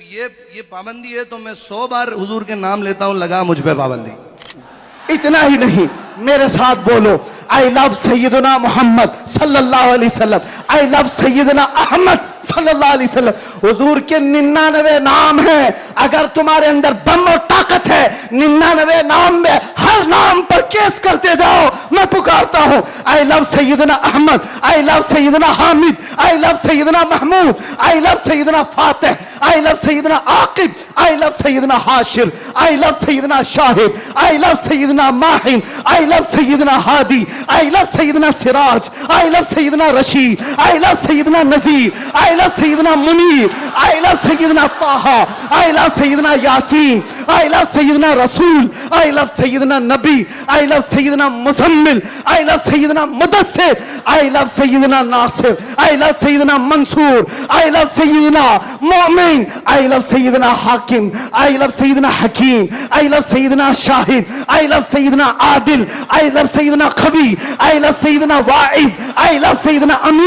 ये पाबंदी है तो मैं 100 बार हुजूर के नाम लेता हूँ, लगा मुझ पे पाबंदी। इतना ही नहीं, मेरे साथ बोलो, आई लव सैयदना मोहम्मद सल्लल्लाहु अलैहि वसल्लम, आई लव सैयदना अहमद सल्लल्लाहु अलैहि वसल्लम। हुजूर के 99 नाम हैं। अगर तुम्हारे अंदर दम और ताकत है, 99 नाम में हर नाम पर केस करते जाओ। मैं पुकारता हूं, I love Sayyidina Ahmad, I love Sayyidina Hamid, I love Sayyidina Mahmood, I love Sayyidina Fatih, I love Sayyidina Aqib, I love Sayyidina Hashir, I love Sayyidina Shahid, I love Sayyidina Mahim, I love Sayyidina Hadi, I love Sayyidina Siraj, I love Sayyidina Rashid, I love Sayyidina Nazir, I love Sayyidina Munir, I love Sayyidina Taha, I love Sayyidina Yaseen, I love Sayyidina Rasool, I love Syedna Nabi, I love Sayyidina Muzammil, I love Sayyidina Mudassir, I love Sayyidina Nasir, I love Sayyidina Mansoor, I love Sayyidina Momin, I love Sayyidina Hakim, I love Sayyidina Hakeem, I love Sayyidina Shahid, I love Sayyidina Adil, I love Sayyidina Qawi, I love Sayyidina Waiz, I love Sayyidina अमीर।